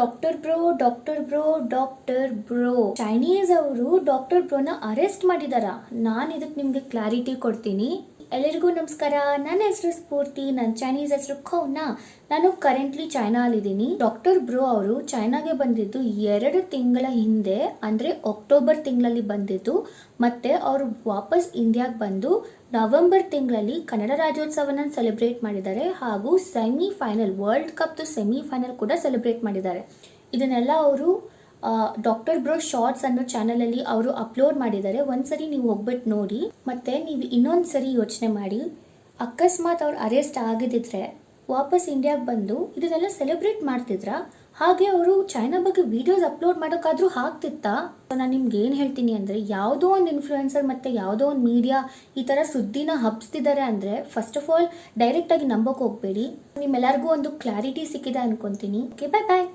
Doctor bro Chinese ಅವರು doctor ಬ್ರೋನ arrest ಮಾಡಿದಾರ. ನಾನು ಇದಕ್ಕೆ ನಿಮ್ಗೆ ಕ್ಲಾರಿಟಿ ಕೊಡ್ತೀನಿ. ಎಲ್ಲರಿಗೂ ನಮಸ್ಕಾರ. ನನ್ನ ಹೆಸರು ಸ್ಫೂರ್ತಿ, ನನ್ನ ಚೈನೀಸ್ ಹೆಸರು ಖೌನಾ. ನಾನು ಕರೆಂಟ್ಲಿ ಚೈನಾಲಿದ್ದೀನಿ. ಡಾಕ್ಟರ್ ಬ್ರೋ ಅವರು ಚೈನಾಗೆ ಬಂದಿದ್ದು 2 ತಿಂಗಳ ಹಿಂದೆ, ಅಂದ್ರೆ ಅಕ್ಟೋಬರ್ ತಿಂಗಳಲ್ಲಿ ಬಂದಿದ್ದು. ಮತ್ತೆ ಅವರು ವಾಪಸ್ ಇಂಡಿಯಾಗೆ ಬಂದು ನವೆಂಬರ್ ತಿಂಗಳಲ್ಲಿ ಕನ್ನಡ ರಾಜ್ಯೋತ್ಸವನ ಸೆಲೆಬ್ರೇಟ್ ಮಾಡಿದ್ದಾರೆ. ಹಾಗೂ ಸೆಮಿಫೈನಲ್, ವರ್ಲ್ಡ್ ಕಪ್ ಸೆಮಿಫೈನಲ್ ಕೂಡ ಸೆಲೆಬ್ರೇಟ್ ಮಾಡಿದ್ದಾರೆ. ಇದನ್ನೆಲ್ಲ ಅವರು ಡಾಕ್ಟರ್ ಬ್ರೋ ಶಾರ್ಟ್ಸ್ ಅನ್ನೋ ಚಾನಲಲ್ಲಿ ಅವರು ಅಪ್ಲೋಡ್ ಮಾಡಿದ್ದಾರೆ. ಒಂದ್ಸರಿ ನೀವು ಹೋಗ್ಬಿಟ್ಟು ನೋಡಿ. ಮತ್ತೆ ನೀವು ಇನ್ನೊಂದ್ಸರಿ ಯೋಚನೆ ಮಾಡಿ, ಅಕಸ್ಮಾತ್ ಅವ್ರು ಅರೆಸ್ಟ್ ಆಗಿದ್ದಿದ್ರೆ ವಾಪಸ್ ಇಂಡಿಯಾಗೆ ಬಂದು ಇದನ್ನೆಲ್ಲ ಸೆಲೆಬ್ರೇಟ್ ಮಾಡ್ತಿದ್ರ? ಹಾಗೆ ಅವರು ಚೈನಾ ಬಗ್ಗೆ ವಿಡಿಯೋಸ್ ಅಪ್ಲೋಡ್ ಮಾಡೋಕ್ಕಾದ್ರೂ ಆಗ್ತಿತ್ತಾ? ನಾನು ನಿಮ್ಗೆ ಏನು ಹೇಳ್ತೀನಿ ಅಂದರೆ, ಯಾವುದೋ ಒಂದು ಇನ್ಫ್ಲೂಯೆನ್ಸರ್ ಮತ್ತು ಯಾವುದೋ ಒಂದು ಮೀಡಿಯಾ ಈ ಥರ ಸುದ್ದಿನ ಹಬ್ಸ್ತಿದ್ದಾರೆ ಅಂದರೆ ಫಸ್ಟ್ ಆಫ್ ಆಲ್ ಡೈರೆಕ್ಟಾಗಿ ನಂಬೋಕೆ ಹೋಗಬೇಡಿ. ನಿಮ್ಮೆಲ್ಲರಿಗೂ ಒಂದು ಕ್ಲಾರಿಟಿ ಸಿಕ್ಕಿದೆ ಅನ್ಕೊತೀನಿ. ಓಕೆ, ಬಾಯ್ ಬಾಯ್.